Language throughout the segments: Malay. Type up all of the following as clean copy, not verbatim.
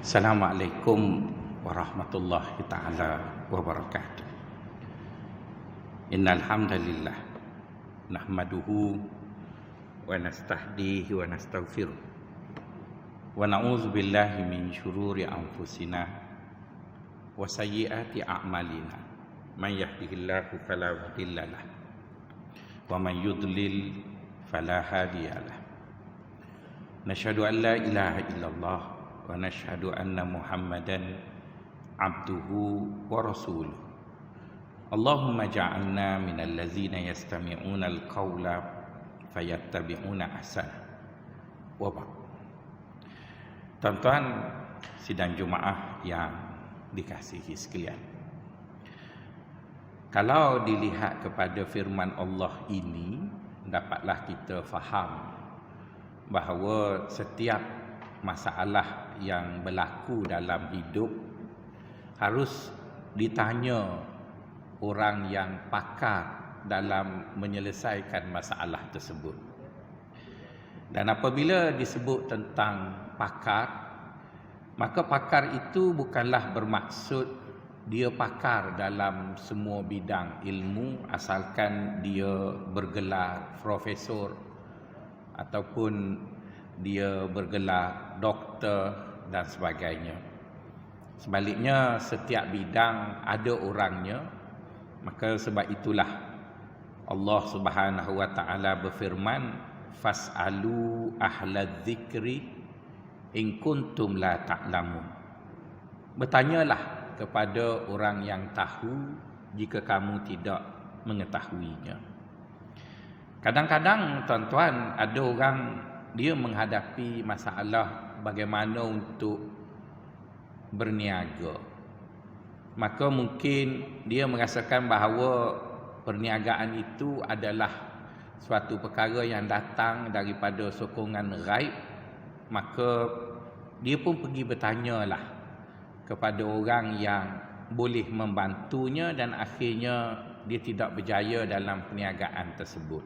Assalamualaikum warahmatullahi taala wabarakatuh. Innal hamdalillah nahmaduhu wa nastahdihi wa nastaghfiruh wa na'udzu billahi min syururi anfusina wa sayyiati a'malina. Man yahdihillahu fala mudhillalah wa man yudlil fala hadiyalah. Nashhadu an la ilaha illallah wa nashhadu anna Muhammadan abduhu wa rasuluh. Allahumma ja'alna minal ladzina yastami'una al-qawla fayattabi'una ahsana. Wa ba'd. Tuan-tuan sidang Jumaah yang dikasihi sekalian, kalau dilihat kepada firman Allah ini, dapatlah kita faham bahawa setiap masalah yang berlaku dalam hidup harus ditanya orang yang pakar dalam menyelesaikan masalah tersebut. Dan apabila disebut tentang pakar, maka pakar itu bukanlah bermaksud dia pakar dalam semua bidang ilmu, asalkan dia bergelar profesor ataupun dia bergelar doktor dan sebagainya. Sebaliknya, setiap bidang ada orangnya. Maka sebab itulah Allah Subhanahu wa taala berfirman, fas'alu ahladz dzikri in kuntum la ta'lamun. Bertanyalah kepada orang yang tahu jika kamu tidak mengetahuinya. Kadang-kadang tuan-tuan, ada orang dia menghadapi masalah bagaimana untuk berniaga. Maka mungkin dia merasakan bahawa perniagaan itu adalah suatu perkara yang datang daripada sokongan ghaib. Maka dia pun pergi bertanyalah kepada orang yang boleh membantunya, dan akhirnya dia tidak berjaya dalam perniagaan tersebut.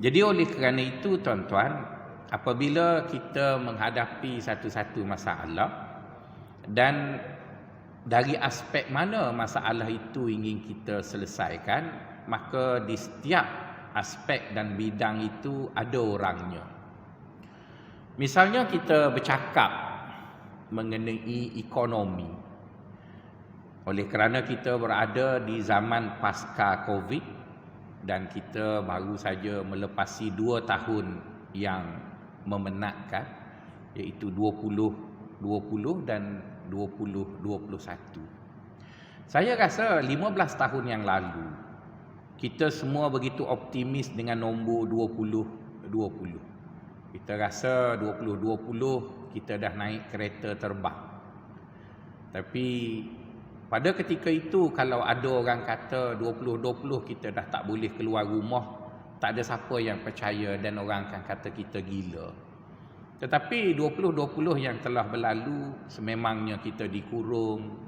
Jadi oleh kerana itu tuan-tuan, apabila kita menghadapi satu-satu masalah dan dari aspek mana masalah itu ingin kita selesaikan, maka di setiap aspek dan bidang itu ada orangnya. Misalnya kita bercakap mengenai ekonomi. Oleh kerana kita berada di zaman pasca Covid dan kita baru saja melepasi 2 tahun yang memenatkan, iaitu 2020 dan 2021. Saya rasa 15 tahun yang lalu kita semua begitu optimis dengan nombor 2020. Kita rasa 2020 kita dah naik kereta terbang. Tapi pada ketika itu, kalau ada orang kata 2020 kita dah tak boleh keluar rumah, tak ada siapa yang percaya dan orang akan kata kita gila. Tetapi 2020 yang telah berlalu, sememangnya kita dikurung,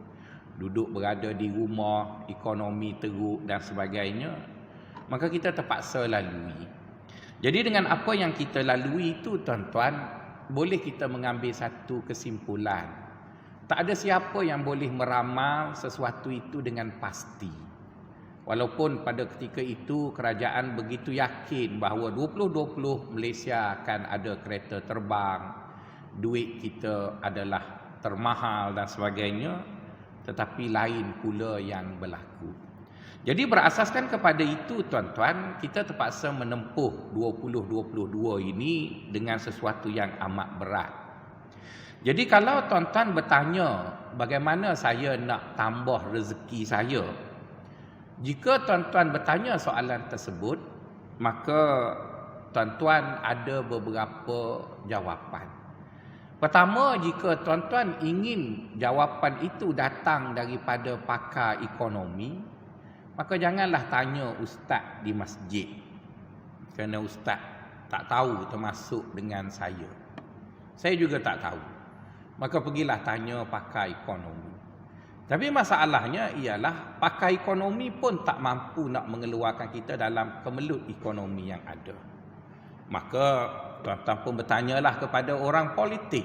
duduk berada di rumah, ekonomi teruk dan sebagainya, maka kita terpaksa lalui. Jadi dengan apa yang kita lalui itu tuan-tuan, boleh kita mengambil satu kesimpulan. Tak ada siapa yang boleh meramal sesuatu itu dengan pasti. Walaupun pada ketika itu kerajaan begitu yakin bahawa 2020 Malaysia akan ada kereta terbang, duit kita adalah termahal dan sebagainya, tetapi lain pula yang berlaku. Jadi berasaskan kepada itu tuan-tuan, kita terpaksa menempuh 2022 ini dengan sesuatu yang amat berat. Jadi kalau tuan-tuan bertanya bagaimana saya nak tambah rezeki saya, jika tuan-tuan bertanya soalan tersebut, maka tuan-tuan ada beberapa jawapan. Pertama, jika tuan-tuan ingin jawapan itu datang daripada pakar ekonomi, maka janganlah tanya ustaz di masjid, kerana ustaz tak tahu termasuk dengan saya. Saya juga tak tahu. Maka pergilah tanya pakar ekonomi. Tapi masalahnya ialah pakar ekonomi pun tak mampu nak mengeluarkan kita dalam kemelut ekonomi yang ada. Maka tuan-tuan pun bertanyalah kepada orang politik.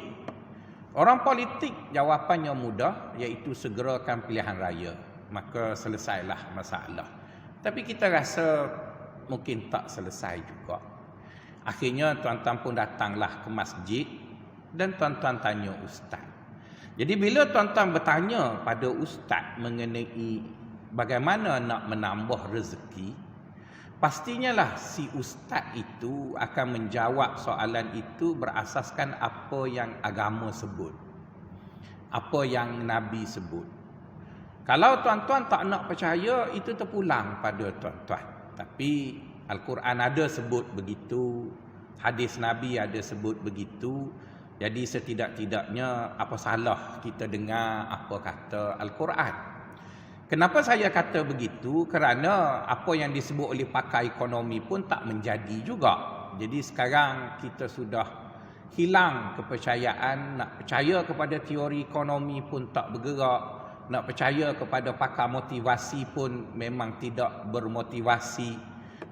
Orang politik jawapannya mudah, iaitu segerakan pilihan raya. Maka selesailah masalah. Tapi kita rasa mungkin tak selesai juga. Akhirnya tuan-tuan pun datanglah ke masjid dan tuan-tuan tanya ustaz. Jadi bila tuan-tuan bertanya pada ustaz mengenai bagaimana nak menambah rezeki, pastinya lah si ustaz itu akan menjawab soalan itu berasaskan apa yang agama sebut, apa yang Nabi sebut. Kalau tuan-tuan tak nak percaya, itu terpulang pada tuan-tuan. Tapi Al-Quran ada sebut begitu, hadis Nabi ada sebut begitu. Jadi setidak-tidaknya apa salah kita dengar apa kata Al-Quran. Kenapa saya kata begitu? Kerana apa yang disebut oleh pakar ekonomi pun tak menjadi juga. Jadi sekarang kita sudah hilang kepercayaan, nak percaya kepada teori ekonomi pun tak bergerak, nak percaya kepada pakar motivasi pun memang tidak bermotivasi.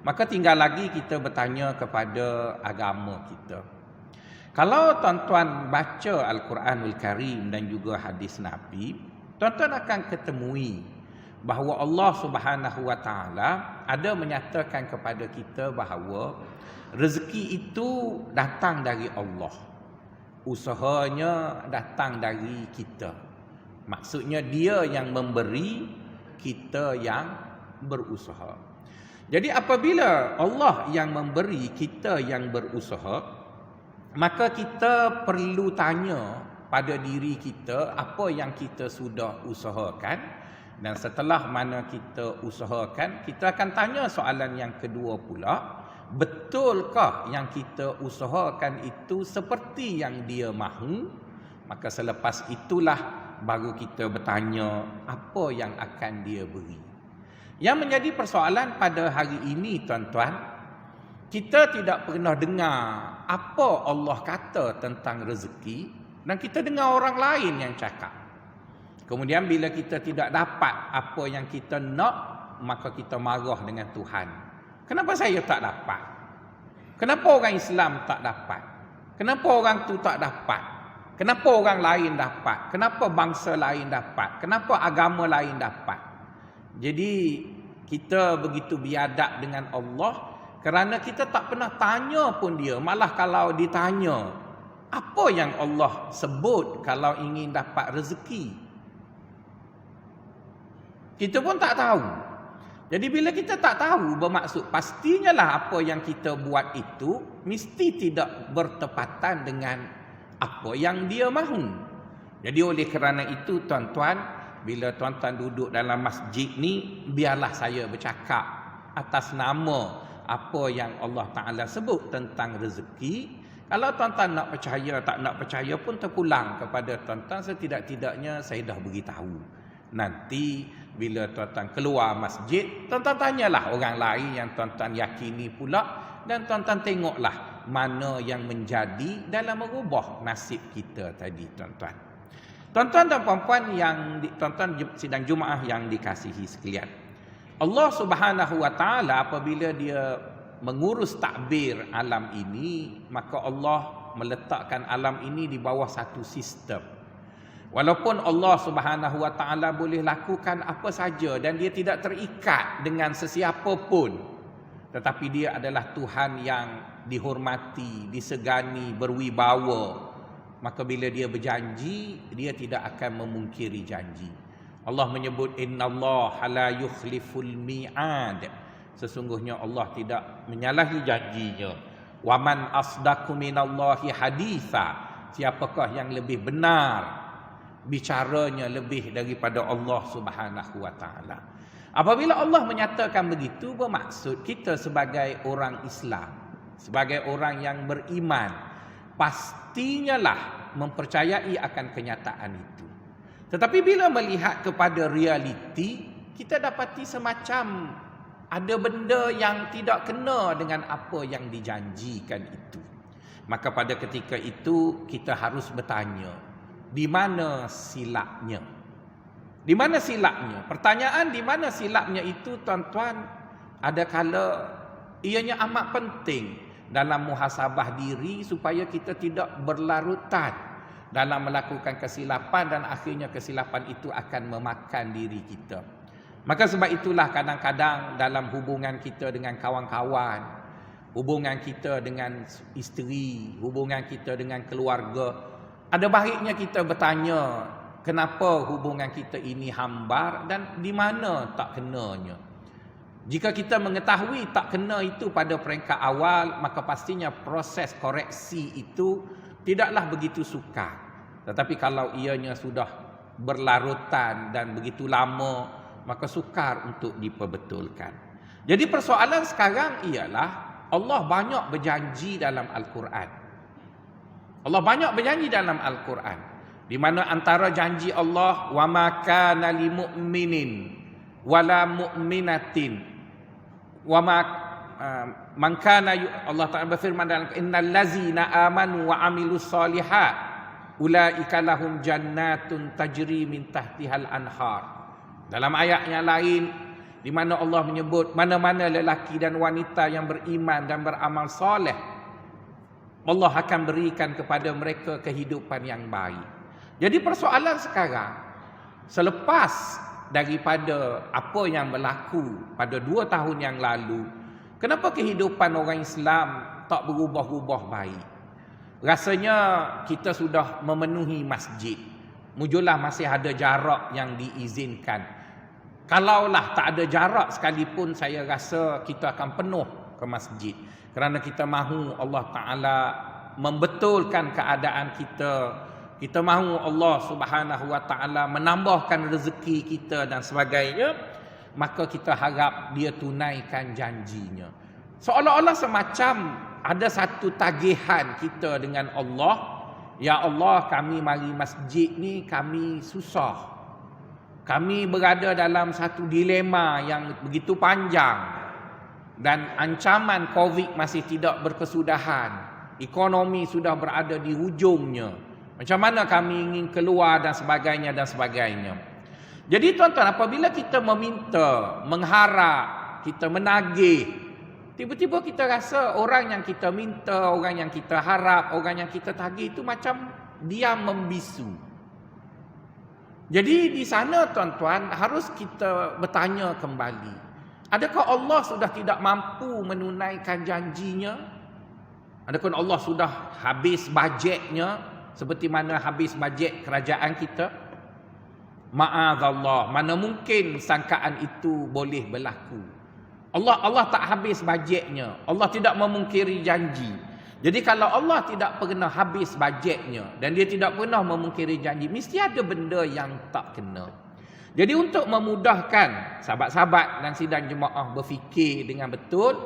Maka tinggal lagi kita bertanya kepada agama kita. Kalau tuan-tuan baca Al-Quranul Karim dan juga hadis Nabi, tuan-tuan akan ketemui bahawa Allah Subhanahu Wa Taala ada menyatakan kepada kita bahawa rezeki itu datang dari Allah. Usahanya datang dari kita. Maksudnya dia yang memberi, kita yang berusaha. Jadi apabila Allah yang memberi, kita yang berusaha, maka kita perlu tanya pada diri kita apa yang kita sudah usahakan. Dan setelah mana kita usahakan, kita akan tanya soalan yang kedua pula, betulkah yang kita usahakan itu seperti yang dia mahu? Maka selepas itulah baru kita bertanya apa yang akan dia beri. Yang menjadi persoalan pada hari ini tuan-tuan, kita tidak pernah dengar apa Allah kata tentang rezeki dan kita dengar orang lain yang cakap. Kemudian bila kita tidak dapat apa yang kita nak, maka kita marah dengan Tuhan. Kenapa saya tak dapat? Kenapa orang Islam tak dapat? Kenapa orang tu tak dapat? Kenapa orang lain dapat? Kenapa bangsa lain dapat? Kenapa agama lain dapat? Jadi kita begitu biadab dengan Allah kerana kita tak pernah tanya pun dia. Malah kalau ditanya, apa yang Allah sebut kalau ingin dapat rezeki? Kita pun tak tahu. Jadi bila kita tak tahu, bermaksud pastinya lah apa yang kita buat itu mesti tidak bertepatan dengan apa yang dia mahu. Jadi oleh kerana itu tuan-tuan, bila tuan-tuan duduk dalam masjid ni, biarlah saya bercakap atas nama apa yang Allah Ta'ala sebut tentang rezeki. Kalau tuan-tuan nak percaya, tak nak percaya pun terpulang kepada tuan-tuan. Setidak-tidaknya saya dah beritahu. Nanti bila tuan-tuan keluar masjid, tuan-tuan tanyalah orang lain yang tuan-tuan yakini pula. Dan tuan-tuan tengoklah mana yang menjadi dalam merubah nasib kita tadi tuan-tuan. Tuan-tuan dan puan-puan yang tuan-tuan sidang Jumaat yang dikasihi sekalian. Allah Subhanahu Wa Taala apabila dia mengurus takbir alam ini, maka Allah meletakkan alam ini di bawah satu sistem. Walaupun Allah Subhanahu Wa Taala boleh lakukan apa saja dan dia tidak terikat dengan sesiapa pun, tetapi dia adalah Tuhan yang dihormati, disegani, berwibawa. Maka bila dia berjanji, dia tidak akan memungkiri janji. Allah menyebut innallaha la yukhliful mi'ad. Sesungguhnya Allah tidak menyalahi janjinya. Wa man asdaqu minallahi haditha. Siapakah yang lebih benar bicaranya lebih daripada Allah Subhanahu Wa Taala. Apabila Allah menyatakan begitu, bermaksud kita sebagai orang Islam, sebagai orang yang beriman, pastinya lah mempercayai akan kenyataan itu. Tetapi bila melihat kepada realiti, kita dapati semacam ada benda yang tidak kena dengan apa yang dijanjikan itu. Maka pada ketika itu kita harus bertanya, di mana silapnya? Di mana silapnya? Pertanyaan di mana silapnya itu tuan-tuan, ada kala ianya amat penting dalam muhasabah diri supaya kita tidak berlarutan dalam melakukan kesilapan dan akhirnya kesilapan itu akan memakan diri kita. Maka sebab itulah kadang-kadang dalam hubungan kita dengan kawan-kawan, hubungan kita dengan isteri, hubungan kita dengan keluarga, ada baiknya kita bertanya kenapa hubungan kita ini hambar dan di mana tak kenanya. Jika kita mengetahui tak kena itu pada peringkat awal, maka pastinya proses koreksi itu tidaklah begitu sukar. Tetapi kalau ianya sudah berlarutan dan begitu lama, maka sukar untuk diperbetulkan. Jadi persoalan sekarang ialah Allah banyak berjanji dalam Al-Quran. Allah banyak berjanji dalam Al-Quran, di mana antara janji Allah, wa ma kana lil mu'minin wala mu'minatin wa ma man kana, Allah Taala berfirman dalam innal ladzina amanu wa amilus solihat ulaika lahum jannatun tajri min tahtihal anhar. Dalam ayat yang lain di mana Allah menyebut mana-mana lelaki dan wanita yang beriman dan beramal soleh, Allah akan berikan kepada mereka kehidupan yang baik. Jadi persoalan sekarang, selepas daripada apa yang berlaku pada 2 tahun yang lalu, kenapa kehidupan orang Islam tak berubah-ubah baik? Rasanya kita sudah memenuhi masjid. Mujurlah masih ada jarak yang diizinkan. Kalaulah tak ada jarak sekalipun, saya rasa kita akan penuh ke masjid. Kerana kita mahu Allah Ta'ala membetulkan keadaan kita. Kita mahu Allah Subhanahu Wa Ta'ala menambahkan rezeki kita dan sebagainya. Maka kita harap dia tunaikan janjinya. Seolah-olah semacam ada satu tagihan kita dengan Allah. Ya Allah, kami mari masjid ni kami susah. Kami berada dalam satu dilema yang begitu panjang. Dan ancaman COVID masih tidak berkesudahan. Ekonomi sudah berada di hujungnya. Macam mana kami ingin keluar dan sebagainya dan sebagainya. Jadi tuan-tuan, apabila kita meminta, mengharap, kita menagih, tiba-tiba kita rasa orang yang kita minta, orang yang kita harap, orang yang kita tagih itu macam diam membisu. Jadi di sana tuan-tuan harus kita bertanya kembali. Adakah Allah sudah tidak mampu menunaikan janjinya? Adakah Allah sudah habis bajetnya seperti mana habis bajet kerajaan kita? Ma'azallah, mana mungkin sangkaan itu boleh berlaku. Allah tak habis bajetnya. Allah tidak memungkiri janji. Jadi kalau Allah tidak pernah habis bajetnya dan dia tidak pernah memungkiri janji, mesti ada benda yang tak kena. Jadi untuk memudahkan sahabat-sahabat dan sidang jemaah berfikir dengan betul,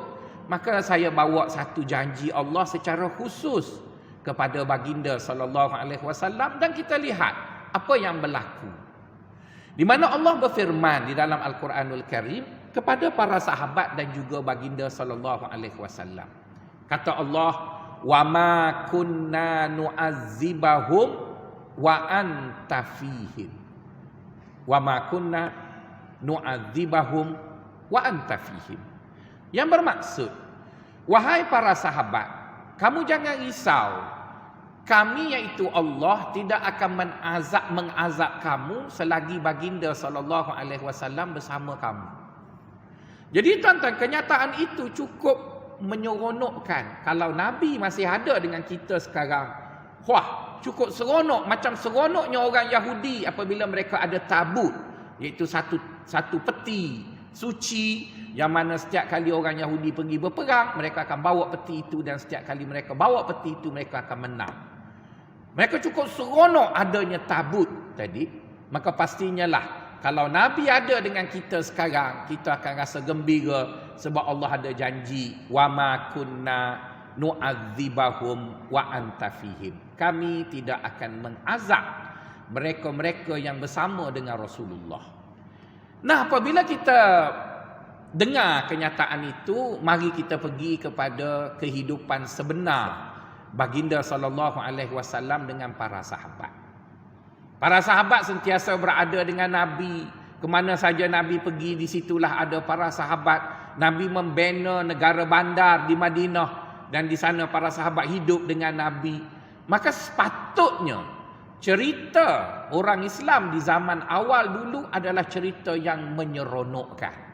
maka saya bawa satu janji Allah secara khusus kepada baginda sallallahu alaihi wasallam dan kita lihat apa yang berlaku. Di mana Allah berfirman di dalam Al-Quranul Karim kepada para sahabat dan juga baginda sallallahu alaihi wasallam. Kata Allah, wa ma kunna nu'azzibahum wa anta fihim. Wa ma kunna nu'azzibahum wa anta fihim. Yang bermaksud, wahai para sahabat, kamu jangan risau. Kami iaitu Allah tidak akan mengazab kamu selagi baginda sallallahu alaihi wasallam bersama kamu. Jadi tuan-tuan, kenyataan itu cukup menyeronokkan. Kalau Nabi masih ada dengan kita sekarang, wah, cukup seronok. Macam seronoknya orang Yahudi apabila mereka ada tabut, iaitu satu peti suci yang mana setiap kali orang Yahudi pergi berperang, mereka akan bawa peti itu dan setiap kali mereka bawa peti itu, mereka akan menang. Mereka cukup seronok adanya tabut tadi. Maka pastinya lah, kalau Nabi ada dengan kita sekarang, kita akan rasa gembira sebab Allah ada janji, wa ma kunna nu'adzibahum wa anta fihim. Kami tidak akan mengazab mereka-mereka yang bersama dengan Rasulullah. Nah, apabila kita dengar kenyataan itu, mari kita pergi kepada kehidupan sebenar baginda sallallahu alaihi wasallam dengan para sahabat. Para sahabat sentiasa berada dengan Nabi. Kemana saja Nabi pergi, di situlah ada para sahabat. Nabi membina negara bandar di Madinah dan di sana para sahabat hidup dengan Nabi. Maka sepatutnya cerita orang Islam di zaman awal dulu adalah cerita yang menyeronokkan.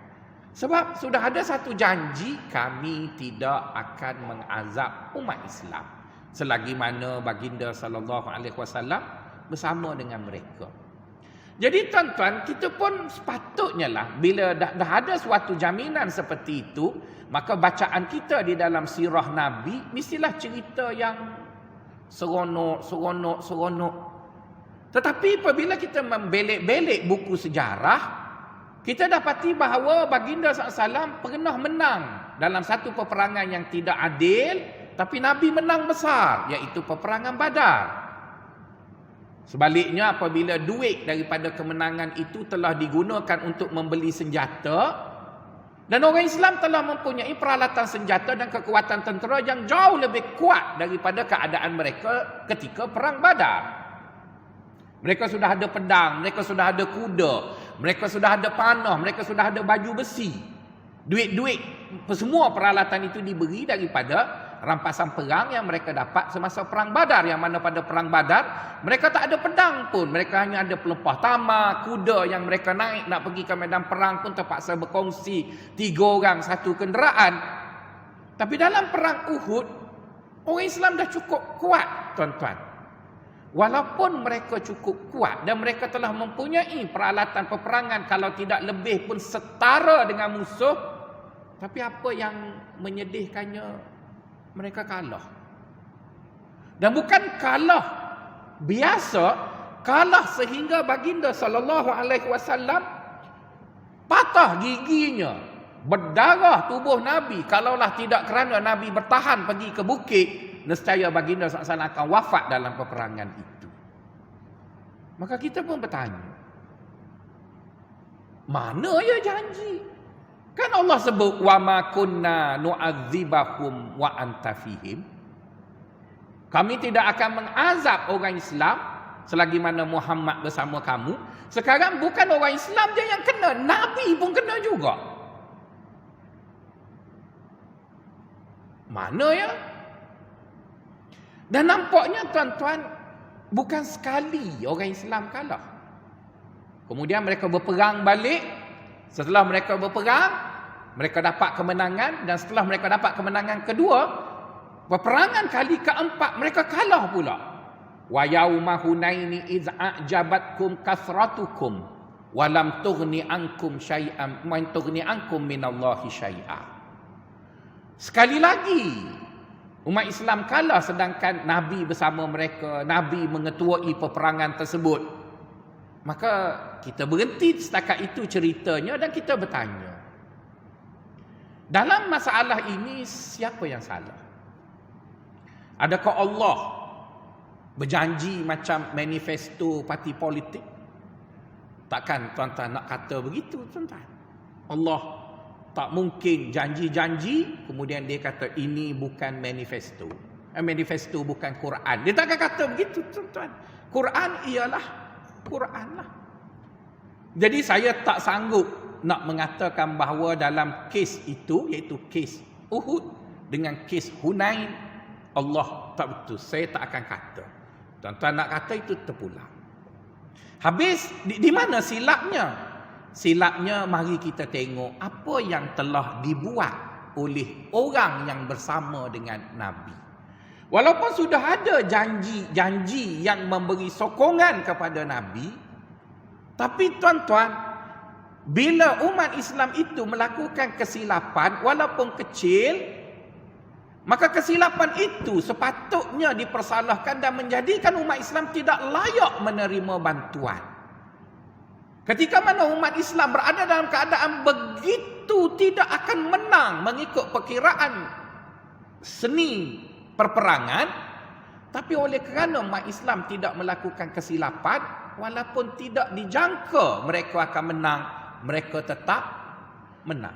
Sebab sudah ada satu janji, kami tidak akan mengazab umat Islam selagi mana baginda sallallahu alaihi wasallam bersama dengan mereka. Jadi tuan-tuan, kita pun sepatutnya lah bila dah ada suatu jaminan seperti itu, maka bacaan kita di dalam sirah Nabi mestilah cerita yang seronok. Tetapi apabila kita membelek-belek buku sejarah, kita dapati bahawa baginda SAW pernah menang dalam satu peperangan yang tidak adil, tapi Nabi menang besar, iaitu peperangan Badar. Sebaliknya, apabila duit daripada kemenangan itu telah digunakan untuk membeli senjata, dan orang Islam telah mempunyai peralatan senjata dan kekuatan tentera yang jauh lebih kuat daripada keadaan mereka ketika perang Badar. Mereka sudah ada pedang, mereka sudah ada kuda, mereka sudah ada panah, mereka sudah ada baju besi. Duit-duit, semua peralatan itu diberi daripada rampasan perang yang mereka dapat semasa perang Badar, yang mana pada perang Badar mereka tak ada pedang pun, mereka hanya ada pelepah tamar, kuda yang mereka naik nak pergi ke medan perang pun terpaksa berkongsi 3 orang satu kenderaan. Tapi dalam perang Uhud, orang Islam dah cukup kuat, tuan-tuan. Walaupun mereka cukup kuat dan mereka telah mempunyai peralatan peperangan kalau tidak lebih pun setara dengan musuh, tapi apa yang menyedihkannya, mereka kalah. Dan bukan kalah biasa, kalah sehingga baginda sallallahu alaihi wasallam patah giginya, berdarah tubuh Nabi. Kalaulah tidak kerana Nabi bertahan pergi ke bukit, nescaya baginda sallallahu alaihi wasallam akan wafat dalam peperangan itu. Maka kita pun bertanya, mana ya janji? Kan Allah sebut wa ma kunna nu'adzibahum wa anta fihim. Kami tidak akan mengazab orang Islam selagi mana Muhammad bersama kamu. Sekarang bukan orang Islam je yang kena, Nabi pun kena juga. Mana ya? Dan nampaknya tuan-tuan, bukan sekali orang Islam kalah. Kemudian mereka berperang balik. Setelah mereka berperang, mereka dapat kemenangan, dan setelah mereka dapat kemenangan kedua, peperangan kali keempat mereka kalah pula. Wa yauma hunaini iz a'jabatkum kasratukum wa lam tughni ankum syai'an man tughni ankum minallahi syai'a. Sekali lagi umat Islam kalah sedangkan Nabi bersama mereka, Nabi mengetuai peperangan tersebut. Maka kita berhenti setakat itu ceritanya dan kita bertanya, dalam masalah ini siapa yang salah? Adakah Allah berjanji macam manifesto parti politik? Takkan tuan-tuan nak kata begitu, tuan-tuan. Allah tak mungkin janji-janji kemudian dia kata ini bukan manifesto. Manifesto bukan Quran. Dia takkan kata begitu, tuan-tuan. Quran ialah Quran lah. Jadi saya tak sanggup nak mengatakan bahawa dalam kes itu, iaitu kes Uhud dengan kes Hunain, Allah tak betul. Saya tak akan kata. Tuan-tuan nak kata itu terpulang. Habis di mana silapnya? Silapnya mari kita tengok apa yang telah dibuat oleh orang yang bersama dengan Nabi. Walaupun sudah ada janji-janji yang memberi sokongan kepada Nabi, tapi tuan-tuan, bila umat Islam itu melakukan kesilapan walaupun kecil, maka kesilapan itu sepatutnya dipersalahkan dan menjadikan umat Islam tidak layak menerima bantuan. Ketika mana umat Islam berada dalam keadaan begitu tidak akan menang mengikut perkiraan seni perperangan, tapi oleh kerana umat Islam tidak melakukan kesilapan, walaupun tidak dijangka mereka akan menang, mereka tetap menang.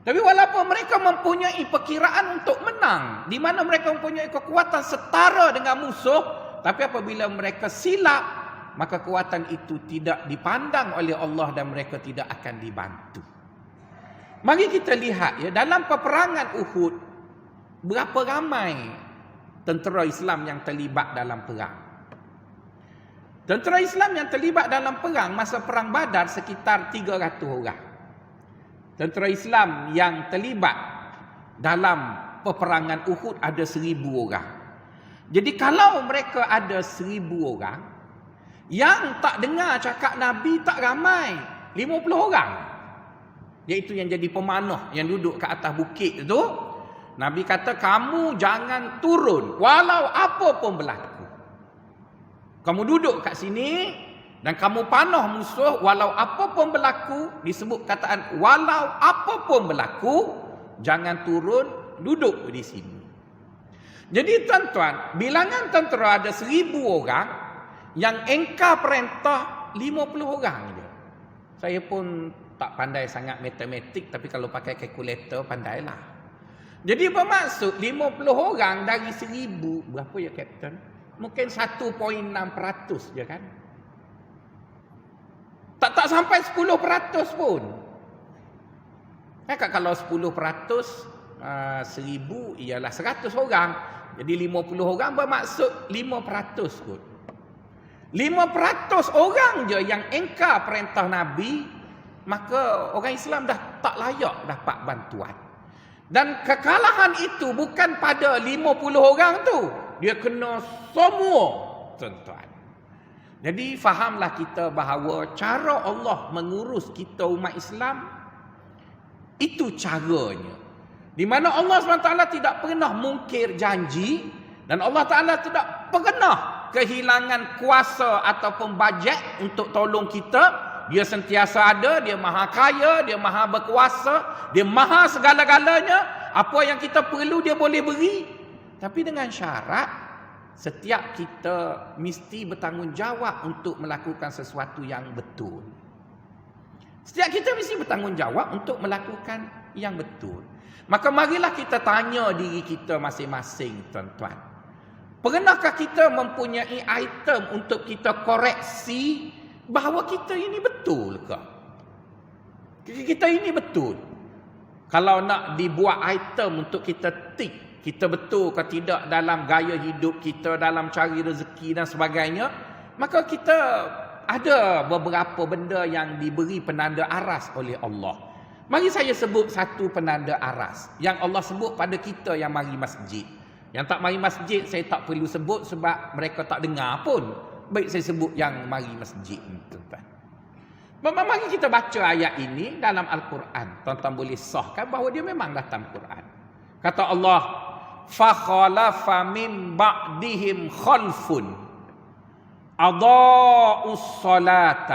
Tapi walaupun mereka mempunyai perkiraan untuk menang, di mana mereka mempunyai kekuatan setara dengan musuh, tapi apabila mereka silap, maka kekuatan itu tidak dipandang oleh Allah dan mereka tidak akan dibantu. Mari kita lihat ya, dalam peperangan Uhud, berapa ramai tentera Islam yang terlibat dalam perang. Tentera Islam yang terlibat dalam perang masa perang Badar sekitar 300 orang. Tentera Islam yang terlibat dalam peperangan Uhud ada 1000 orang. Jadi kalau mereka ada 1000 orang, yang tak dengar cakap Nabi tak ramai, 50 orang. Iaitu yang jadi pemanah yang duduk ke atas bukit itu. Nabi kata, kamu jangan turun walau apa pun berlaku. Kamu duduk kat sini dan kamu panah musuh walau apa pun berlaku. Disebut kataan walau apa pun berlaku, jangan turun, duduk di sini. Jadi tuan-tuan, bilangan tentera ada 1000 orang, yang engkar perintah 50 orang je. Saya pun tak pandai sangat matematik, tapi kalau pakai kalkulator pandailah. Jadi bermaksud 50 orang dari 1000, berapa ya Kapten? Mungkin 1.6% je kan? Tak sampai 10% pun. Kalau 10%, 1000 ialah 100 orang. Jadi 50 orang bermaksud 5% kot. 5% orang je yang engkar perintah Nabi, maka orang Islam dah tak layak dapat bantuan. Dan kekalahan itu bukan pada 50 orang tu. Dia kena semua, tuan-tuan. Jadi fahamlah kita bahawa cara Allah mengurus kita umat Islam, itu caranya. Di mana Allah SWT tidak pernah mungkir janji, dan Allah Ta'ala tidak pernah kehilangan kuasa ataupun bajet untuk tolong kita. Dia sentiasa ada, dia maha kaya, dia maha berkuasa, dia maha segala-galanya. Apa yang kita perlu dia boleh beri. Tapi dengan syarat, setiap kita mesti bertanggungjawab untuk melakukan sesuatu yang betul. Setiap kita mesti bertanggungjawab untuk melakukan yang betul. Maka marilah kita tanya diri kita masing-masing, tuan-tuan. Pernahkah kita mempunyai item untuk kita koreksi bahawa kita ini betul ke? Kita ini betul. Kalau nak dibuat item untuk kita tik, kita betul ke tidak dalam gaya hidup kita, dalam cari rezeki dan sebagainya, maka kita ada beberapa benda yang diberi penanda aras oleh Allah. Mari saya sebut satu penanda aras yang Allah sebut pada kita yang mari masjid. Yang tak mari masjid saya tak perlu sebut sebab mereka tak dengar pun. Baik saya sebut yang mari masjid, tuan-tuan. Mari kita baca ayat ini dalam Al-Quran. Tuan-tuan boleh sahkan bahawa dia memang datang Quran. Kata Allah, فَخَلَفَ مِنْ بَعْدِهِمْ خَلْفٌ أَضَاءُوا الصَّلَاةَ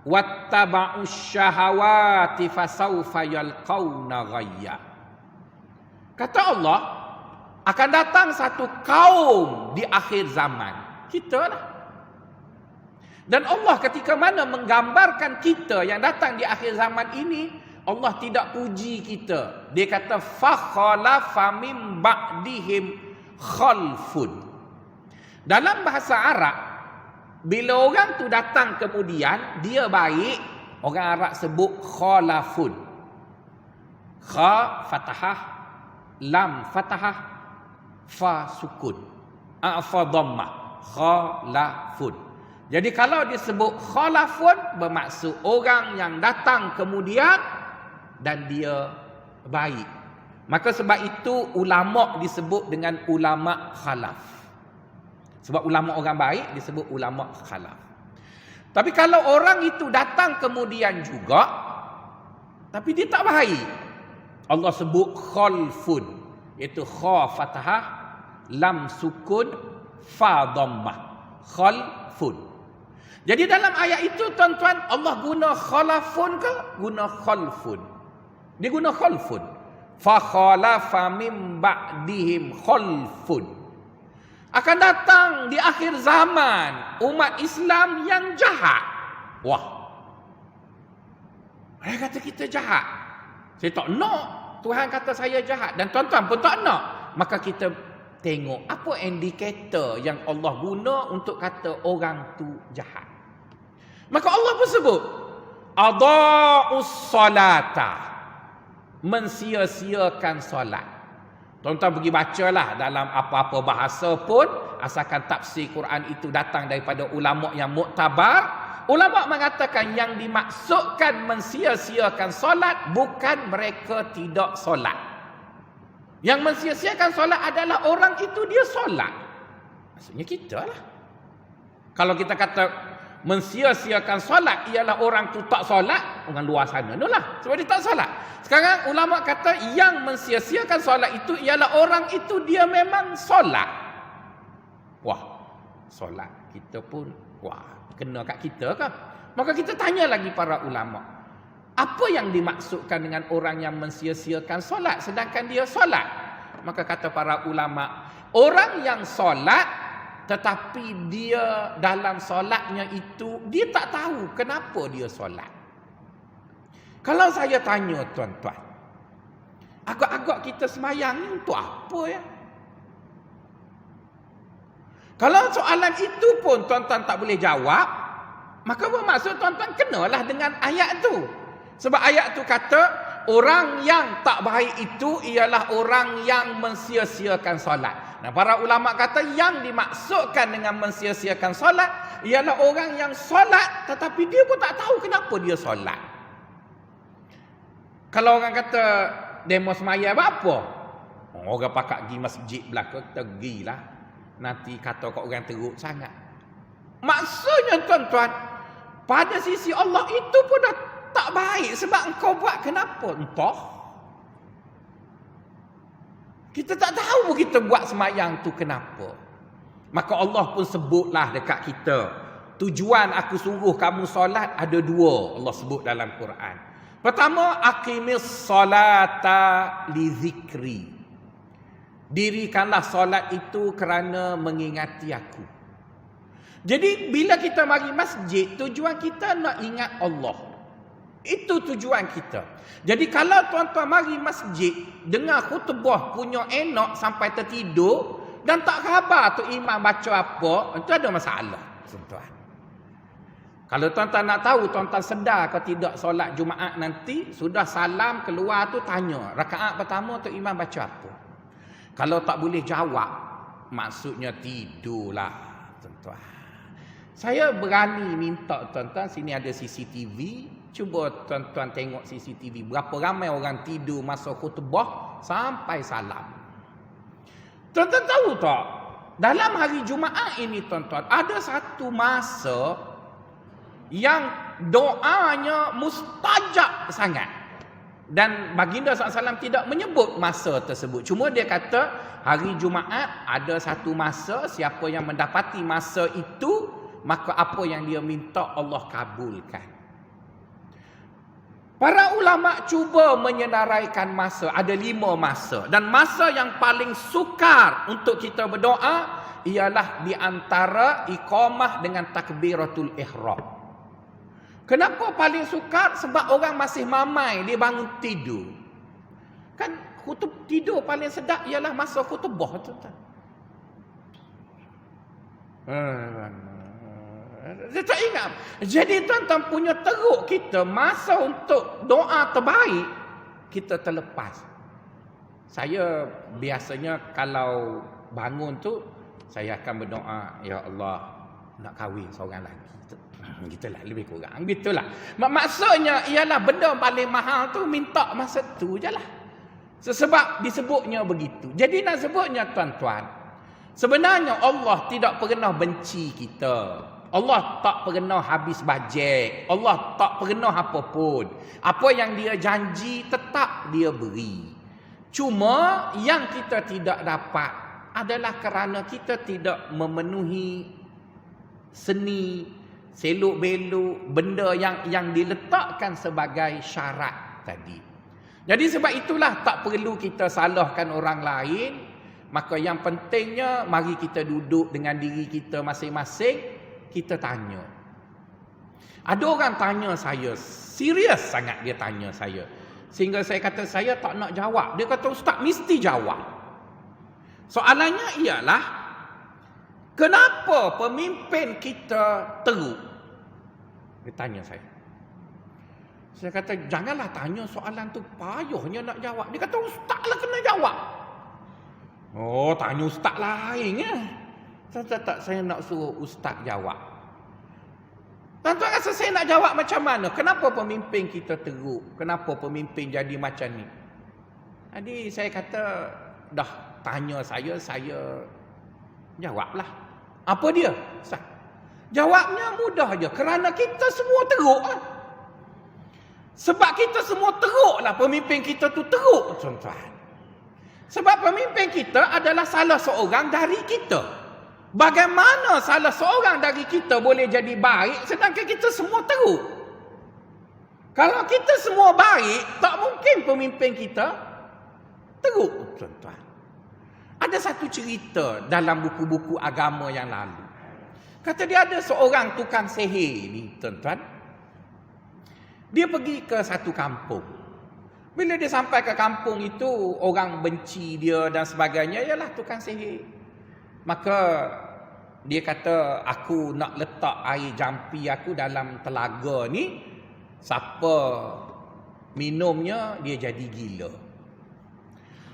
وَاتَّبَعُوا الشَّهَوَاتِ فَسَوْفَ يَلْقَوْنَ غَيًّا. Kata Allah, akan datang satu kaum di akhir zaman. Kita lah. Dan Allah ketika mana menggambarkan kita yang datang di akhir zaman ini, Allah tidak puji kita. Dia kata fakhalafa mim ba'dihim khalfun. Dalam bahasa Arab, bila orang tu datang kemudian dia baik, orang Arab sebut khalafun. Kha fathah, lam fathah, fa sukun, fa dhammah, khalafun. Jadi kalau disebut khalafun, bermaksud orang yang datang kemudian dan dia baik. Maka sebab itu ulama disebut dengan ulama khalaf. Sebab ulama orang baik disebut ulama khalaf. Tapi kalau orang itu datang kemudian juga, tapi dia tak baik, Allah sebut khalfun, iaitu kha fathah, lam sukun, fa dhammah, khalfun. Jadi dalam ayat itu tuan-tuan, Allah guna khalafun ke guna khalfun? Dia guna khalfun. Fa khalafa mim ba'dihim khalfun. Akan datang di akhir zaman umat Islam yang jahat. Wah. Saya kata kita jahat. Saya tak nak Tuhan kata saya jahat, dan tuan-tuan pun tak nak. Maka kita tengok apa indikator yang Allah guna untuk kata orang tu jahat. Maka Allah pun sebut adaa'us salata, mensia-siakan solat. Tuan-tuan pergi bacalah dalam apa-apa bahasa pun, asalkan tafsir Quran itu datang daripada ulama yang muktabar. Ulama mengatakan yang dimaksudkan mensia-siakan solat bukan mereka tidak solat. Yang mensia-siakan solat adalah orang itu dia solat. Maksudnya kita lah. Kalau kita kata mensia-siakan solat ialah orang tu tak solat, orang luar sana tu lah. Sebab dia tak solat. Sekarang ulama kata yang mensia-siakan solat itu ialah orang itu dia memang solat. Wah, solat kita pun, wah, kena kat kita ke? Maka kita tanya lagi para ulama. Apa yang dimaksudkan dengan orang yang mensia-siakan solat sedangkan dia solat? Maka kata para ulama, orang yang solat tetapi dia dalam solatnya itu dia tak tahu kenapa dia solat. Kalau saya tanya tuan-tuan, agak-agak kita semayang ni untuk apa ya? Kalau soalan itu pun tuan-tuan tak boleh jawab, maka bermaksud tuan-tuan kenalah dengan ayat tu. Sebab ayat tu kata, orang yang tak baik itu ialah orang yang mensia-siakan solat. Nah, para ulama kata yang dimaksudkan dengan mensia-siakan solat ialah orang yang solat tetapi dia pun tak tahu kenapa dia solat. Kalau orang kata demo semaya apa? Orang pakak pergi masjid belakang, kita pergilah. Nanti kata kau orang teruk sangat. Maksudnya tuan-tuan, pada sisi Allah itu pun dah tak baik. Sebab engkau buat kenapa? Entah. Kita tak tahu kita buat semayang tu kenapa. Maka Allah pun sebutlah dekat kita. Tujuan aku suruh kamu solat ada dua. Allah sebut dalam Quran. Pertama, aqimis solata li zikri. Dirikanlah solat itu kerana mengingati aku. Jadi bila kita mari masjid, tujuan kita nak ingat Allah. Itu tujuan kita. Jadi kalau tuan-tuan mari masjid, dengar khutbah punya enak sampai tertidur dan tak khabar tu imam baca apa, itu ada masalah, tuan-tuan. Kalau tuan-tuan nak tahu, tuan-tuan sedar ke tidak solat Jumaat nanti, sudah salam keluar tu tanya, rakaat pertama tu imam baca apa? Kalau tak boleh jawab, maksudnya tidurlah, tuan-tuan. Saya berani minta tuan-tuan, sini ada CCTV, cuba tuan-tuan tengok CCTV. Berapa ramai orang tidur masa khutbah sampai salam. Tuan-tuan tahu tak? Dalam hari Jumaat ini tuan-tuan, ada satu masa yang doanya mustajab sangat. Dan baginda SAW tidak menyebut masa tersebut. Cuma dia kata hari Jumaat ada satu masa, siapa yang mendapati masa itu, maka apa yang dia minta Allah kabulkan. Para ulama cuba menyenaraikan masa. Ada 5 masa. Dan masa yang paling sukar untuk kita berdoa ialah di antara iqamah dengan takbiratul ihram. Kenapa paling sukar? Sebab orang masih mamai, dia bangun tidur. Kan khutbah tidur paling sedap ialah masa khutbah tu. Dia tak ingat. Jadi tuan-tuan punya teruk kita, masa untuk doa terbaik, kita terlepas. Saya biasanya kalau bangun tu, saya akan berdoa, Ya Allah, nak kahwin seorang lagi. Gitulah, lebih kurang gitulah. Maksudnya ialah benda paling mahal tu minta masa tu je lah. Sebab disebutnya begitu. Jadi nak sebutnya tuan-tuan, sebenarnya Allah tidak pernah benci kita. Allah tak pernah habis bajet. Allah tak pernah apa pun. Apa yang dia janji tetap dia beri. Cuma yang kita tidak dapat adalah kerana kita tidak memenuhi seni, seluk-beluk, benda yang diletakkan sebagai syarat tadi. Jadi sebab itulah tak perlu kita salahkan orang lain. Maka yang pentingnya mari kita duduk dengan diri kita masing-masing, kita tanya. Ada orang tanya saya, serius sangat dia tanya saya. Sehingga saya kata saya tak nak jawab. Dia kata ustaz mesti jawab. Soalannya ialah, kenapa pemimpin kita teruk? Dia tanya saya. Saya kata, janganlah tanya soalan tu, payahnya nak jawab. Dia kata, ustaz lah kena jawab. Oh, tanya ustaz lain ya. Tuan-tuan tak saya nak suruh ustaz jawab. Tuan-tuan rasa saya nak jawab macam mana? Kenapa pemimpin kita teruk? Kenapa pemimpin jadi macam ni? Jadi saya kata, dah tanya saya jawablah. Apa dia? Ustaz? Jawabnya mudah je. Kerana kita semua teruk lah. Sebab kita semua teruk lah. Pemimpin kita tu teruk, tuan-tuan. Sebab pemimpin kita adalah salah seorang dari kita. Bagaimana salah seorang dari kita boleh jadi baik sedangkan kita semua teruk? Kalau kita semua baik, tak mungkin pemimpin kita teruk, tuan-tuan. Ada satu cerita dalam buku-buku agama yang lalu. Kata dia ada seorang tukang sihir ni, tuan-tuan. Dia pergi ke satu kampung. Bila dia sampai ke kampung itu, orang benci dia dan sebagainya, ialah tukang sihir. Maka dia kata, aku nak letak air jampi aku dalam telaga ni, siapa minumnya dia jadi gila.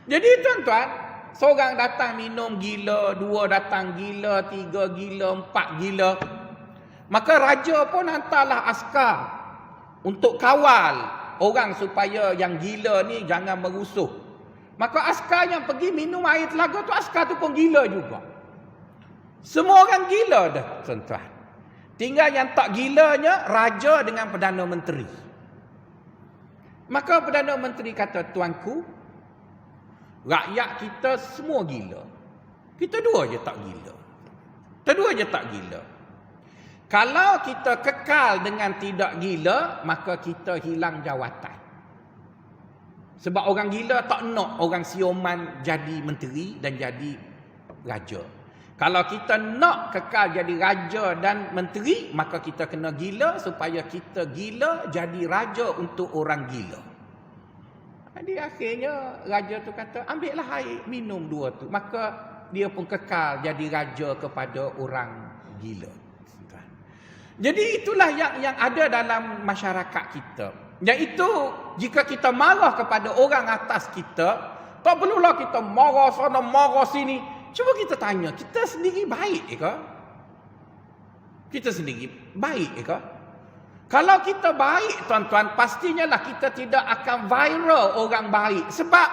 Jadi tuan-tuan, seorang datang minum gila, dua datang gila, tiga gila, empat gila. Maka raja pun hantarlah askar untuk kawal orang supaya yang gila ni jangan merusuh. Maka askar yang pergi minum air telaga tu, askar tu pun gila juga. Semua orang gila dah, tuan-tuan. Tinggal yang tak gilanya raja dengan Perdana Menteri. Maka Perdana Menteri kata, tuanku, rakyat kita semua gila. Kita dua je tak gila. Kita dua je tak gila. Kalau kita kekal dengan tidak gila, maka kita hilang jawatan. Sebab orang gila tak nak orang sioman jadi menteri dan jadi raja. Kalau kita nak kekal jadi raja dan menteri, maka kita kena gila supaya kita gila jadi raja untuk orang gila. Jadi akhirnya raja tu kata, ambillah air, minum dua tu. Maka dia pun kekal jadi raja kepada orang gila. Jadi itulah yang ada dalam masyarakat kita. Iaitu jika kita marah kepada orang atas kita, tak perlulah kita marah sana, marah sini. Cuba kita tanya, kita sendiri baik ke? Kita sendiri baik ke? Kalau kita baik, tuan-tuan, pastinya lah kita tidak akan viral orang baik. Sebab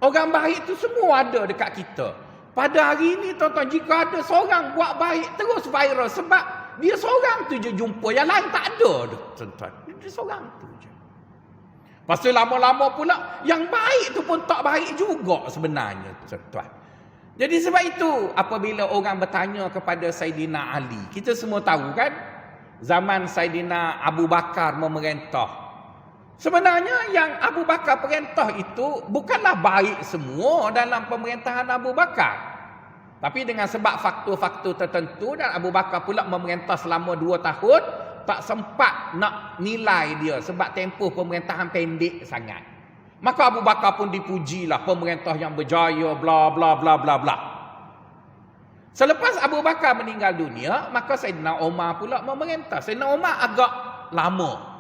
orang baik itu semua ada dekat kita. Pada hari ini, tuan-tuan, jika ada seorang buat baik, terus viral. Sebab dia seorang tu je jumpa, yang lain tak ada, tuan-tuan. Dia seorang tu je. Lepas tu lama-lama pula, yang baik tu pun tak baik juga sebenarnya, tuan-tuan. Jadi sebab itu, apabila orang bertanya kepada Saidina Ali, kita semua tahu kan, zaman Saidina Abu Bakar memerintah. Sebenarnya yang Abu Bakar perintah itu bukanlah baik semua dalam pemerintahan Abu Bakar. Tapi dengan sebab faktor-faktor tertentu, dan Abu Bakar pula memerintah selama 2 tahun, tak sempat nak nilai dia sebab tempoh pemerintahan pendek sangat. Maka Abu Bakar pun dipujilah, pemerintah yang berjaya, bla bla bla bla bla. Selepas Abu Bakar meninggal dunia, maka Saidina Umar pula memerintah. Saidina Umar agak lama.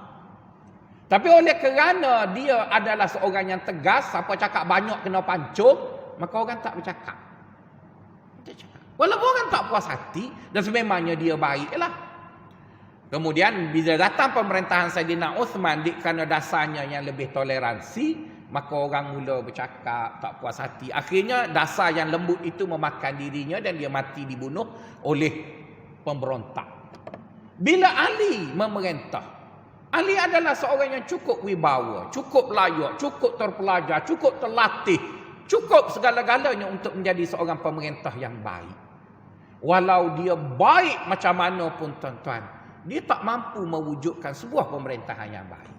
Tapi oleh kerana dia adalah seorang yang tegas, siapa cakap banyak kena pancung, maka orang tak bercakap. Walaupun orang tak puas hati, dan sememangnya dia baiklah. Kemudian bila datang pemerintahan Saidina Uthman, kerana dasarnya yang lebih toleransi, maka orang mula bercakap, tak puas hati. Akhirnya dasar yang lembut itu memakan dirinya dan dia mati dibunuh oleh pemberontak. Bila Ali memerintah, Ali adalah seorang yang cukup wibawa, cukup layak, cukup terpelajar, cukup terlatih, cukup segala-galanya untuk menjadi seorang pemerintah yang baik. Walau dia baik macam mana pun, tuan-tuan, dia tak mampu mewujudkan sebuah pemerintahan yang baik.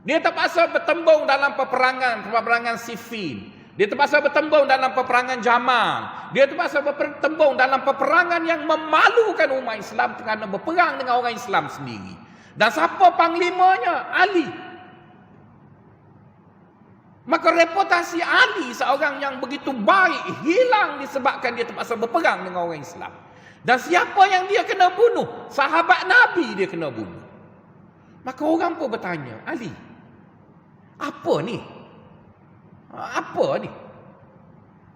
Dia terpaksa bertembung dalam peperangan Siffin. Dia terpaksa bertembung dalam peperangan Jamal. Dia terpaksa bertembung dalam peperangan yang memalukan umat Islam kerana berperang dengan orang Islam sendiri. Dan siapa panglimanya? Ali. Maka reputasi Ali, seorang yang begitu baik, hilang disebabkan dia terpaksa berperang dengan orang Islam. Dan siapa yang dia kena bunuh? Sahabat Nabi dia kena bunuh. Maka orang pun bertanya, Ali, apa ni? Apa ni?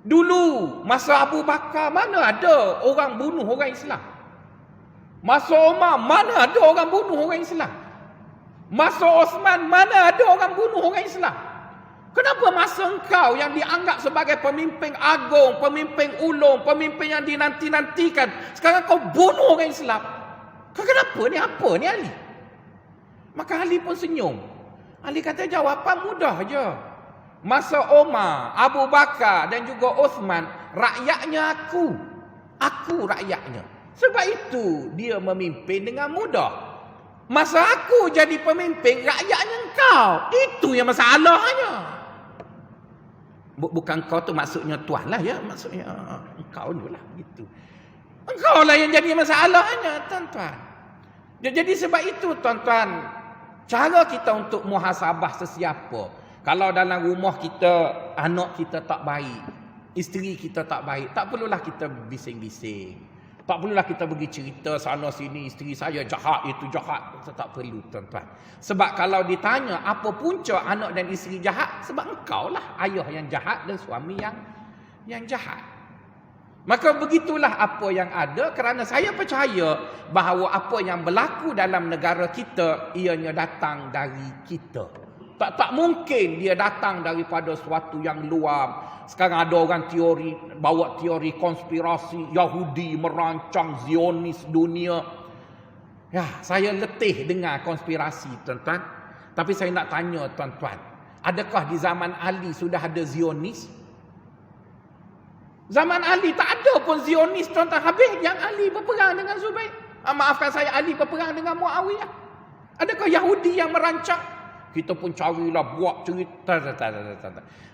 Dulu masa Abu Bakar mana ada orang bunuh orang Islam? Masa Umar mana ada orang bunuh orang Islam? Masa Osman mana ada orang bunuh orang Islam? Kenapa masa engkau yang dianggap sebagai pemimpin agung, pemimpin ulung, pemimpin yang dinanti-nantikan, sekarang kau bunuh orang Islam? Kenapa ni? Apa ni Ali? Maka Ali pun senyum. Ali kata jawapan mudah je. Masa Umar, Abu Bakar dan juga Osman, rakyatnya aku. Aku rakyatnya. Sebab itu dia memimpin dengan mudah. Masa aku jadi pemimpin, rakyatnya engkau. Itu yang masalahnya. Bukan kau tu maksudnya tuan lah ya. Maksudnya engkau tu lah. Gitu. Engkau lah yang jadi masalahnya, tuan-tuan. Jadi sebab itu, tuan-tuan, cara kita untuk muhasabah sesiapa. Kalau dalam rumah kita, anak kita tak baik, isteri kita tak baik, tak perlulah kita bising-bising. Tak perlulah kita pergi cerita sana sini, isteri saya jahat, itu jahat. Tak perlu, tuan-tuan. Sebab kalau ditanya apa punca anak dan isteri jahat, sebab engkau lah ayah yang jahat dan suami yang jahat. Maka begitulah apa yang ada, kerana saya percaya bahawa apa yang berlaku dalam negara kita, ianya datang dari kita. Tak mungkin dia datang daripada sesuatu yang luar. Sekarang ada orang bawa teori konspirasi Yahudi merancang Zionis dunia. Ya, saya letih dengar konspirasi, tuan-tuan. Tapi saya nak tanya, tuan-tuan, adakah di zaman Ali sudah ada Zionis? Zaman Ali tak ada pun Zionis, tuan-tuan. Habis yang Ali berperang dengan Zubair. Maafkan saya, Ali berperang dengan Muawiyah. Adakah Yahudi yang merancang? Kita pun carilah buat cerita.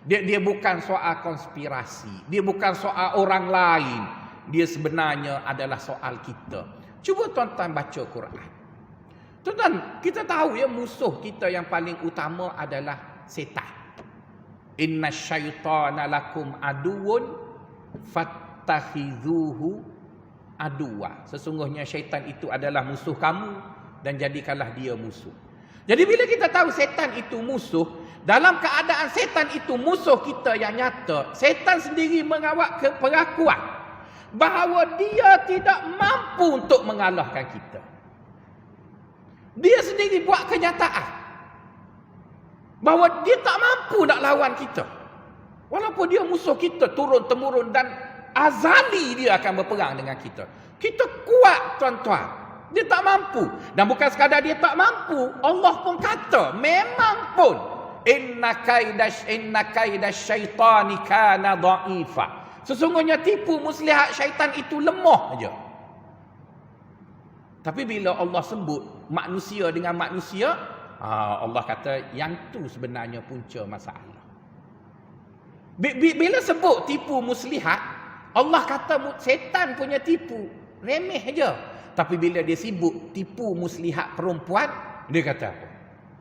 Dia bukan soal konspirasi. Dia bukan soal orang lain. Dia sebenarnya adalah soal kita. Cuba tuan-tuan baca Quran. Tuan-tuan, kita tahu ya musuh kita yang paling utama adalah setan. Inna syaitana lakum aduun fattakhidhuhu aduwa. Sesungguhnya syaitan itu adalah musuh kamu dan jadikanlah dia musuh. Jadi bila kita tahu setan itu musuh, dalam keadaan setan itu musuh kita yang nyata, setan sendiri mengawak pengakuan bahawa dia tidak mampu untuk mengalahkan kita. Dia sendiri buat kenyataan bahawa dia tak mampu nak lawan kita. Walaupun dia musuh kita turun-temurun dan azali dia akan berperang dengan kita. Kita kuat, tuan-tuan. Dia tak mampu. Dan bukan sekadar dia tak mampu, Allah pun kata, memang pun inna kaidash syaitani kana dha'ifa. Sesungguhnya tipu muslihat syaitan itu lemah aja. Tapi bila Allah sebut manusia dengan manusia, Allah kata yang tu sebenarnya punca masalah. Bila sebut tipu muslihat, Allah kata setan punya tipu remeh aja. Tapi bila dia sibuk tipu muslihat perempuan, dia kata apa?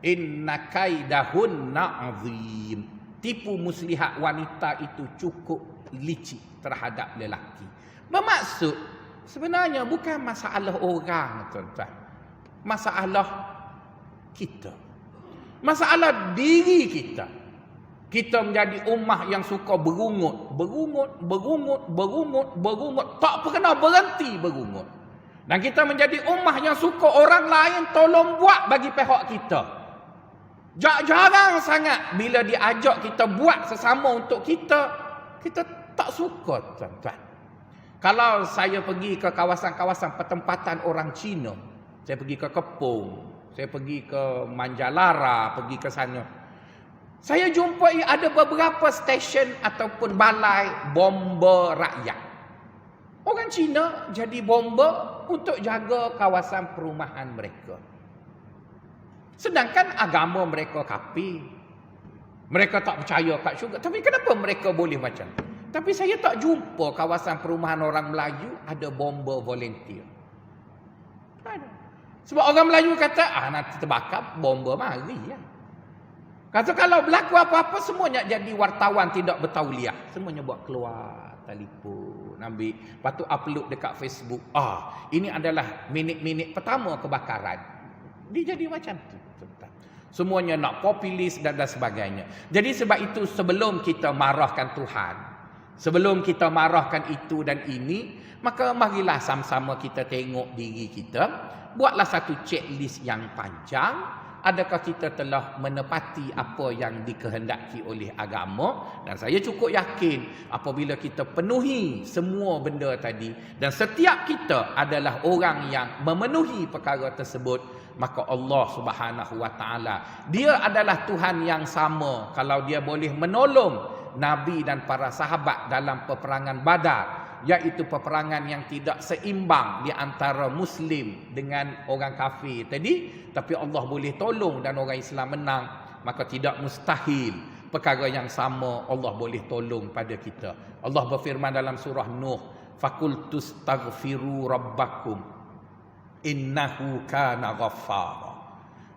Inna kaidahunna azim. Tipu muslihat wanita itu cukup licik terhadap lelaki. Bermaksud sebenarnya bukan masalah orang, tuan-tuan. Masalah kita. Masalah diri kita. Kita menjadi ummah yang suka berungut. Tak pernah berhenti berungut. Dan kita menjadi ummah yang suka orang lain tolong buat bagi pihak kita. Jarang sangat bila diajak kita buat sesama untuk kita, kita tak suka, tuan-tuan. Kalau saya pergi ke kawasan-kawasan pertempatan orang Cina, saya pergi ke Kepung, saya pergi ke Manjalara, pergi ke sana, saya jumpai ada beberapa stesen ataupun balai bomba rakyat. Orang Cina jadi bomba untuk jaga kawasan perumahan mereka. Sedangkan agama mereka kafir. Mereka tak percaya kat syurga. Tapi kenapa mereka boleh macam tu? Tapi saya tak jumpa kawasan perumahan orang Melayu ada bomba volunteer. Ada. Sebab orang Melayu kata, nanti terbakar bomba mari ya. Kata kalau berlaku apa-apa semuanya jadi wartawan tidak bertauliah. Semuanya buat keluar telefon, ambil, lepas tu upload dekat Facebook. Ini adalah minit-minit pertama kebakaran. Dia jadi macam tu. Semuanya nak populis dan sebagainya. Jadi sebab itu sebelum kita marahkan Tuhan, Sebelum kita marahkan itu dan ini, maka marilah sama-sama kita tengok diri kita. Buatlah satu checklist yang panjang. Adakah kita telah menepati apa yang dikehendaki oleh agama? Dan saya cukup yakin apabila kita penuhi semua benda tadi, dan setiap kita adalah orang yang memenuhi perkara tersebut, maka Allah Subhanahu Wa Taala, dia adalah Tuhan yang sama. Kalau dia boleh menolong Nabi dan para sahabat dalam peperangan Badar, iaitu peperangan yang tidak seimbang di antara Muslim dengan orang kafir tadi, tapi Allah boleh tolong dan orang Islam menang, maka tidak mustahil perkara yang sama Allah boleh tolong pada kita. Allah berfirman dalam surah Nuh, "Fakultus taghfiru rabbakum innahu kana ghaffara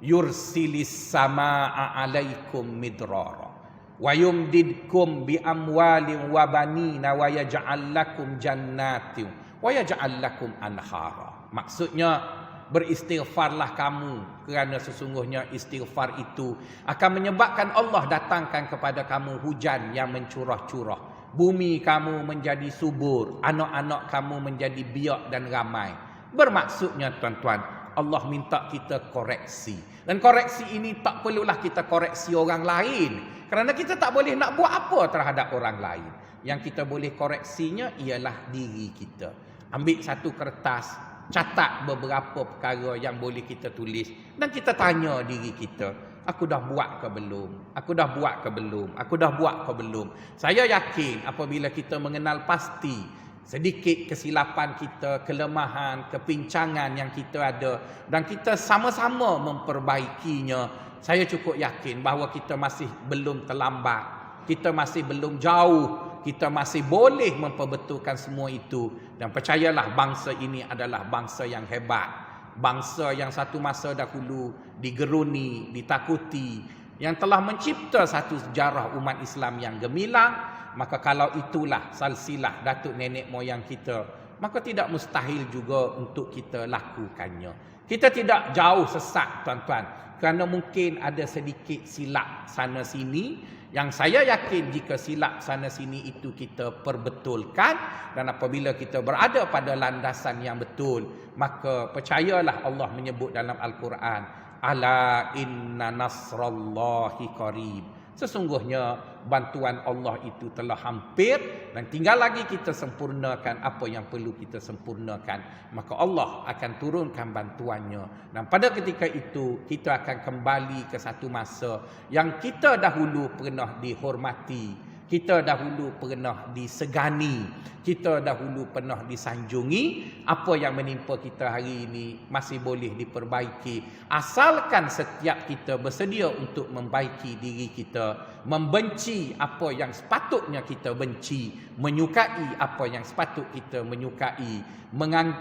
yursilis samaa 'alaikum midrara wa yumdidkum bi amwalin wa banina wa yaj'al lakum jannatin wa yaj'al lakum anhara." Maksudnya, beristighfarlah kamu, kerana sesungguhnya istighfar itu akan menyebabkan Allah datangkan kepada kamu hujan yang mencurah-curah, bumi kamu menjadi subur, anak-anak kamu menjadi biak dan ramai. Bermaksudnya tuan-tuan, Allah minta kita koreksi. Dan koreksi ini tak perlulah kita koreksi orang lain, kerana kita tak boleh nak buat apa terhadap orang lain. Yang kita boleh koreksinya ialah diri kita. Ambil satu kertas, catat beberapa perkara yang boleh kita tulis, dan kita tanya diri kita, aku dah buat ke belum? Aku dah buat ke belum? Aku dah buat ke belum? Saya yakin apabila kita mengenal pasti sedikit kesilapan kita, kelemahan, kepincangan yang kita ada, dan kita sama-sama memperbaikinya, saya cukup yakin bahawa kita masih belum terlambat, kita masih belum jauh, kita masih boleh memperbetulkan semua itu. Dan percayalah, bangsa ini adalah bangsa yang hebat, bangsa yang satu masa dahulu digeruni, ditakuti, yang telah mencipta satu sejarah umat Islam yang gemilang. Maka kalau itulah silsilah datuk nenek moyang kita, maka tidak mustahil juga untuk kita lakukannya. Kita tidak jauh sesat tuan-tuan, kerana mungkin ada sedikit silap sana sini, yang saya yakin jika silap sana sini itu kita perbetulkan, dan apabila kita berada pada landasan yang betul, maka percayalah Allah menyebut dalam Al-Quran, "Ala inna nasrallahi qarib." Sesungguhnya bantuan Allah itu telah hampir, dan tinggal lagi kita sempurnakan apa yang perlu kita sempurnakan. Maka Allah akan turunkan bantuannya, dan pada ketika itu kita akan kembali ke satu masa yang kita dahulu pernah dihormati, kita dahulu pernah disegani, kita dahulu pernah disanjungi. Apa yang menimpa kita hari ini masih boleh diperbaiki, asalkan setiap kita bersedia untuk membaiki diri kita, membenci apa yang sepatutnya kita benci, menyukai apa yang sepatut kita menyukai,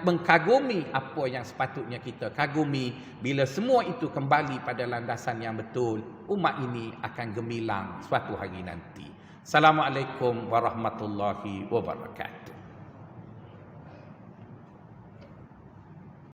mengkagumi apa yang sepatutnya kita kagumi. Bila semua itu kembali pada landasan yang betul, umat ini akan gemilang suatu hari nanti. Assalamualaikum warahmatullahi wabarakatuh.